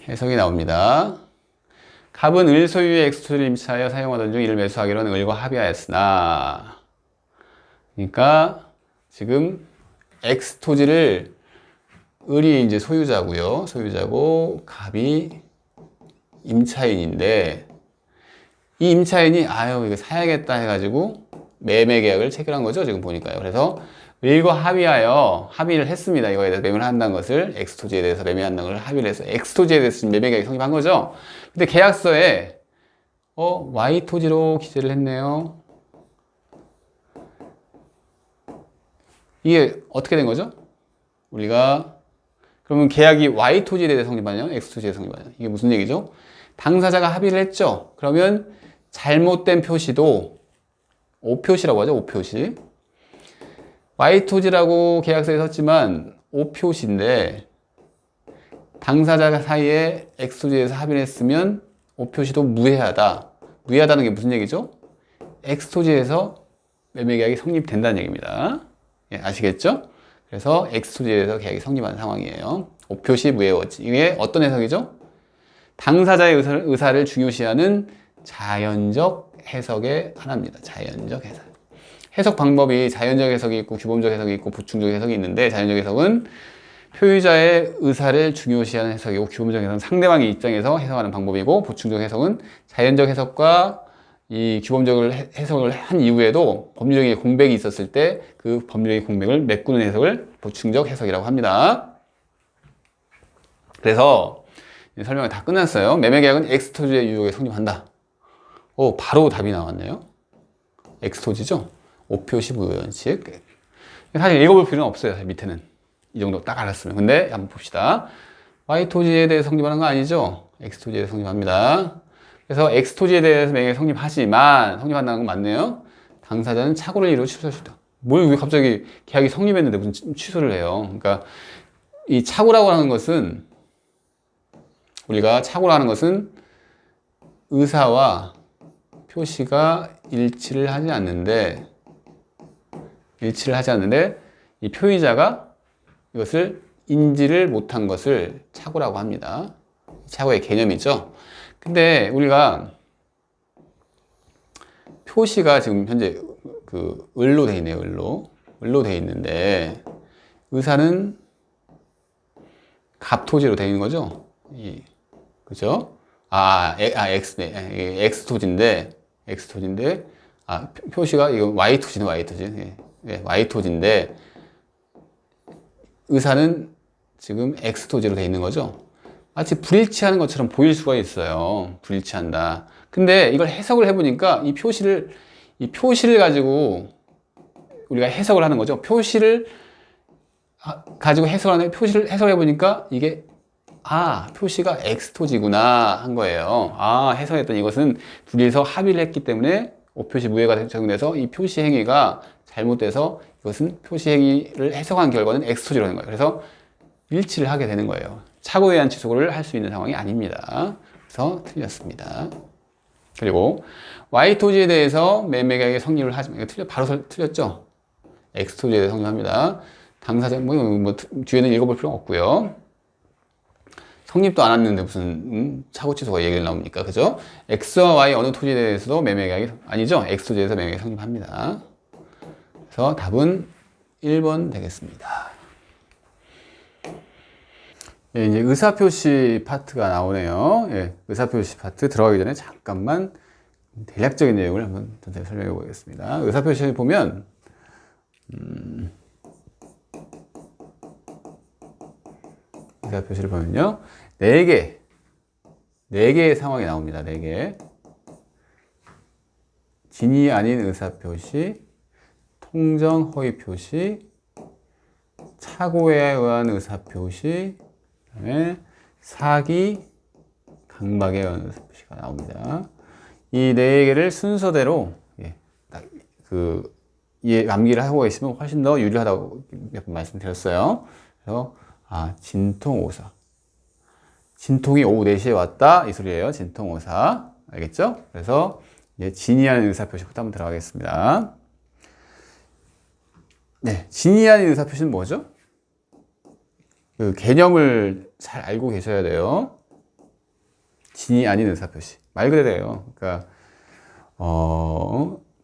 해석이 나옵니다. 갑은 을 소유의 X 토지를 임차하여 사용하던 중 이를 매수하기로는 을과 합의하였으나, 그러니까 지금 X 토지를 을이 이제 소유자고요. 소유자고 갑이 임차인인데, 이 임차인이 아유 이거 사야겠다 해가지고 매매 계약을 체결한 거죠. 지금 보니까요. 그래서 을과 합의를 했습니다. 이거에 대해서 매매를 한다는 것을, X 토지에 대해서 매매한다는 걸 합의를 해서 X 토지에 대해서 매매 계약이 성립한 거죠. 근데 계약서에 Y 토지로 기재를 했네요. 이게 어떻게 된 거죠? 우리가 그러면 계약이 Y 토지에 대해서 성립하냐, X 토지에 대해서 성립하냐? 이게 무슨 얘기죠? 당사자가 합의를 했죠. 그러면 잘못된 표시도 오표시라고 하죠. 오표시. Y 토지라고 계약서에 썼지만 오표시인데 당사자 사이에 X 토지에서 합의를 했으면 오표시도 무해하다. 무해하다는 게 무슨 얘기죠? X 토지에서 매매 계약이 성립된다는 얘기입니다. 예, 아시겠죠? 그래서 X 토지에서 계약이 성립한 상황이에요. 오표시 무해워지. 이게 어떤 해석이죠? 당사자의 의사를 중요시하는 자연적 해석의 하나입니다. 자연적 해석. 해석 방법이 자연적 해석이 있고 규범적 해석이 있고 보충적 해석이 있는데, 자연적 해석은 표의자의 의사를 중요시하는 해석이고, 규범적 해석은 상대방의 입장에서 해석하는 방법이고, 보충적 해석은 자연적 해석과 이 규범적을 해석을 한 이후에도 법률적인 공백이 있었을 때 그 법률적인 공백을 메꾸는 해석을 보충적 해석이라고 합니다. 그래서 설명이 다 끝났어요. 매매계약은 X토지의 유효에 성립한다. 바로 답이 나왔네요. X토지죠? 오표시 무효원칙. 사실 읽어볼 필요는 없어요. 밑에는 이 정도 딱 알았으면. 근데 한번 봅시다. Y토지에 대해 성립하는 거 아니죠? X토지에 대해 성립합니다. 그래서 X토지에 대해서 매매 성립하지만, 성립한다는 건 맞네요. 당사자는 착오를 이루어 취소할 수 있다. 왜 갑자기 계약이 성립했는데 무슨 취소를 해요? 그러니까 이 착오라고 하는 것은, 우리가 착오라고 하는 것은 의사와 표시가 일치를 하지 않는데 이 표의자가 이것을 인지를 못한 것을 착오라고 합니다. 착오의 개념이죠. 근데 우리가 표시가 지금 현재 을로 돼 있네요. 을로 돼 있는데 의사는 갑토지로 돼 있는 거죠. 그죠? X네. X토지인데, 표시가, 이거 Y토지네, Y토지. 예, Y토지인데, 의사는 지금 X토지로 돼 있는 거죠. 마치 불일치하는 것처럼 보일 수가 있어요. 불일치한다. 근데 이걸 해석을 해보니까 이 표시를 가지고 우리가 해석을 하는 거죠. 표시를 가지고 표시를 해석해보니까 이게 표시가 X토지구나 한 거예요. 해석했더니 이것은 둘이서 합의를 했기 때문에 오표시 무효가 적용돼서 이 표시 행위가 잘못돼서 이것은 표시 행위를 해석한 결과는 X토지로 된 거예요. 그래서 일치를 하게 되는 거예요. 착오에 의한 취소를 할 수 있는 상황이 아닙니다. 그래서 틀렸습니다. 그리고 Y토지에 대해서 매매계약의 성립을 하지만, 이거 바로 틀렸죠? X토지에 대해서 성립합니다. 당사자, 뒤에는 읽어볼 필요는 없고요. 성립도 안 했는데 무슨 착오 취소가 얘기를 나옵니까? 그죠? X와 Y 어느 토지에 대해서도 매매계약이 아니죠? X토지에서 매매계약이 성립합니다. 그래서 답은 1번 되겠습니다. 예, 이제 의사표시 파트가 나오네요. 예, 의사표시 파트 들어가기 전에 잠깐만 대략적인 내용을 한번 전체 설명해 보겠습니다. 의사표시 보면 의사표시를 보면요, 4개의 상황이 나옵니다. 4개. 진위 아닌 의사표시, 통정 허위 표시, 착오에 의한 의사표시, 그다음에 사기, 강박에 의한 의사표시가 나옵니다. 이 4개를 순서대로 암기를 하고 계시면 훨씬 더 유리하다고 몇 번 말씀드렸어요. 그래서 진통오사. 진통이 오후 4시에 왔다, 이 소리예요. 진통오사. 알겠죠? 그래서 진의하는 의사표시부터 한번 들어가겠습니다. 네, 진의하는 의사표시는 뭐죠? 그 개념을 잘 알고 계셔야 돼요. 진이 아닌 의사표시. 말 그대로예요. 그러니까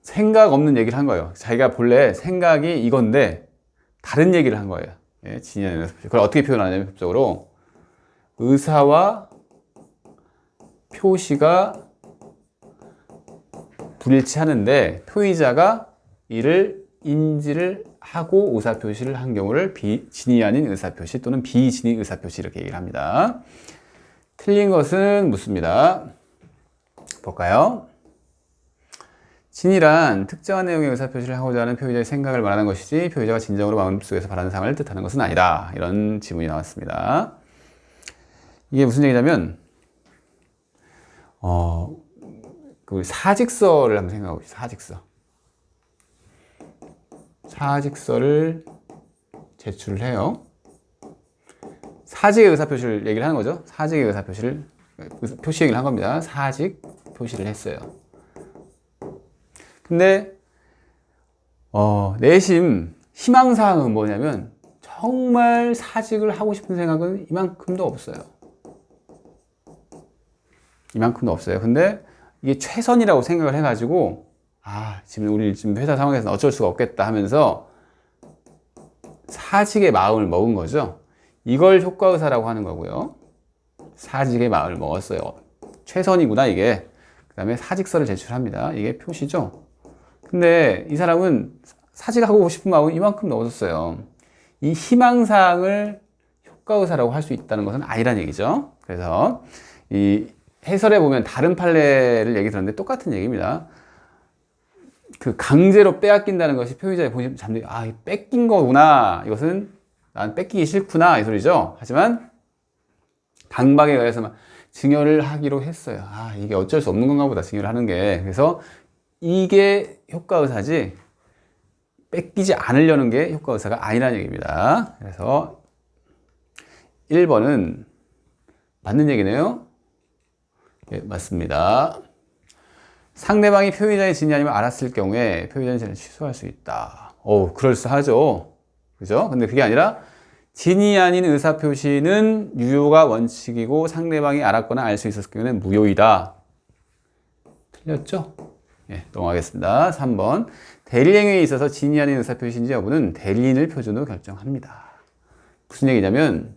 생각 없는 얘기를 한 거예요. 자기가 본래 생각이 이건데 다른 얘기를 한 거예요. 예, 진이 아닌 의사표시. 그걸 어떻게 표현하냐면 법적으로 의사와 표시가 불일치하는데 표의자가 이를 인지를 하고 의사표시를 한 경우를 진이 아닌 의사표시 또는 비진이 의사표시 이렇게 얘기를 합니다. 틀린 것은 묻습니다. 볼까요? 진이란 특정한 내용의 의사표시를 하고자 하는 표의자의 생각을 말하는 것이지 표의자가 진정으로 마음속에서 바라는 상을 뜻하는 것은 아니다. 이런 지문이 나왔습니다. 이게 무슨 얘기냐면 그 사직서를 한번 생각해 보시죠. 사직서를 제출을 해요. 사직의 의사표시를 얘기를 하는 거죠. 사직의 의사표시를 표시 얘기를 한 겁니다. 사직 표시를 했어요. 근데 내심 희망사항은 뭐냐면 정말 사직을 하고 싶은 생각은 이만큼도 없어요. 근데 이게 최선이라고 생각을 해가지고 지금 우리 지금 회사 상황에서는 어쩔 수가 없겠다 하면서 사직의 마음을 먹은 거죠. 이걸 효과의사라고 하는 거고요. 사직의 마음을 먹었어요. 최선이구나 이게. 그 다음에 사직서를 제출합니다. 이게 표시죠. 근데 이 사람은 사직하고 싶은 마음은 이만큼 넣었어요. 이 희망사항을 효과의사라고 할 수 있다는 것은 아니란 얘기죠. 그래서 이 해설에 보면 다른 판례를 얘기 들었는데 똑같은 얘기입니다. 그 강제로 빼앗긴다는 것이 표의자의 본심 잠들 뺏긴 거구나. 이것은 난 뺏기기 싫구나. 이 소리죠. 하지만 강박에 의해서 막 증여를 하기로 했어요. 이게 어쩔 수 없는 건가 보다. 증여를 하는 게. 그래서 이게 효과의사지 뺏기지 않으려는 게 효과의사가 아니라는 얘기입니다. 그래서 1번은 맞는 얘기네요. 예, 맞습니다. 상대방이 표의자의 진이 아니면 알았을 경우에 표의자는 진을 취소할 수 있다. 그럴싸하죠. 그죠? 근데 그게 아니라 진이 아닌 의사표시는 유효가 원칙이고 상대방이 알았거나 알 수 있었을 경우에는 무효이다. 틀렸죠? 예, 넘어가겠습니다. 3번. 대리행위에 있어서 진이 아닌 의사표시인지 여부는 대리인을 표준으로 결정합니다. 무슨 얘기냐면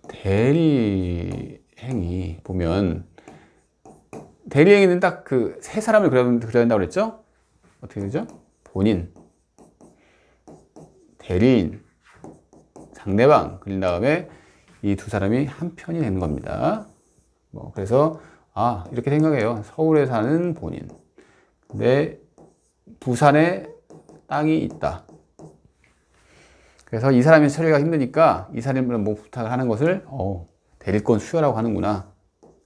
대리행위 보면 대리행위는 딱 그 세 사람을 그려야 된다고 그랬죠? 어떻게 되죠? 본인, 대리인, 상대방 그린 다음에 이 두 사람이 한 편이 되는 겁니다. 그래서 이렇게 생각해요. 서울에 사는 본인, 근데 부산에 땅이 있다. 그래서 이 사람이 처리가 힘드니까 이 사람을 뭐 부탁을 하는 것을 대리권 수여라고 하는구나.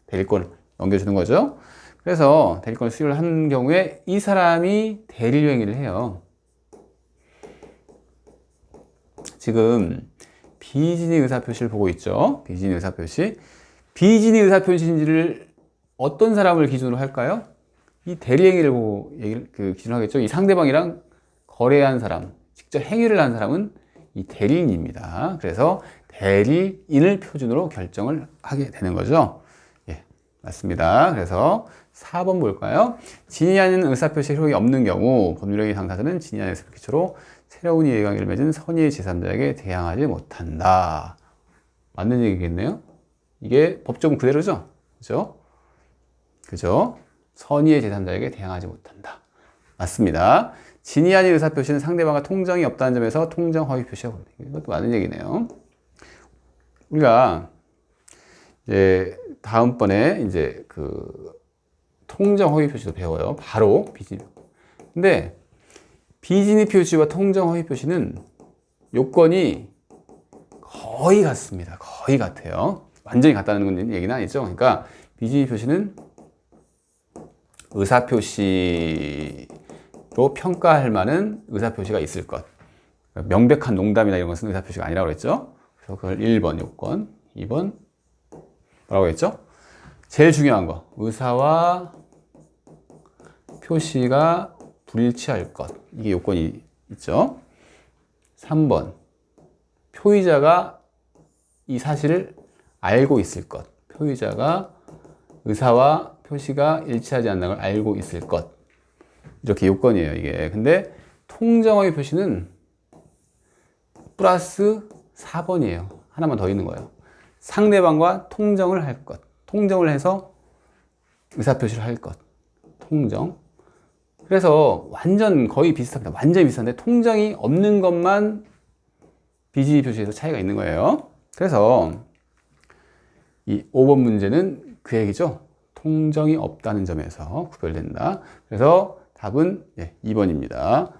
대리권 넘겨주는 거죠. 그래서 대리권 수여를 하는 경우에 이 사람이 대리료 행위를 해요. 지금 비진의 의사표시를 보고 있죠. 비진의 의사표시. 비진의 의사표시인지를 어떤 사람을 기준으로 할까요? 이 대리 행위를 보고 기준으로 하겠죠. 이 상대방이랑 거래한 사람, 직접 행위를 한 사람은 이 대리인입니다. 그래서 대리인을 표준으로 결정을 하게 되는 거죠. 예, 맞습니다. 그래서 4번 볼까요? 진이 아닌 의사표시 효력이 없는 경우 법률행위 당사자는 진이 아닌 의사표시로 새로운 이해관계를 맺은 선의의 제3자에게 대항하지 못한다. 맞는 얘기겠네요. 이게 법조문 그대로죠. 그죠? 선의의 제3자에게 대항하지 못한다. 맞습니다. 진이 아닌 의사표시는 상대방과 통정이 없다는 점에서 통정 허위 표시가 봅니다. 이것도 맞는 얘기네요. 우리가 이제 다음번에 이제 그 통정 허위 표시도 배워요. 바로 비진이. 근데 비진이 표시와 통정 허위 표시는 요건이 거의 같습니다. 거의 같아요. 완전히 같다는 얘기는 아니죠. 그러니까 비진이 표시는 의사표시로 평가할 만한 의사표시가 있을 것. 명백한 농담이나 이런 것은 의사표시가 아니라고 그랬죠. 그래서 그걸 1번 요건, 2번 뭐라고 했죠? 제일 중요한 거. 의사와 표시가 불일치할 것. 이게 요건이 있죠. 3번. 표의자가 이 사실을 알고 있을 것. 표의자가 의사와 표시가 일치하지 않는 걸 알고 있을 것. 이렇게 요건이에요, 이게. 근데 통정의 표시는 플러스 4번이에요. 하나만 더 있는 거예요. 상대방과 통정을 할 것. 통정을 해서 의사표시를 할 것. 통정. 그래서 완전 거의 비슷합니다. 완전히 비슷한데 통정이 없는 것만 비지의 표시에서 차이가 있는 거예요. 그래서 이 5번 문제는 그 얘기죠. 통정이 없다는 점에서 구별된다. 그래서 답은 2번입니다.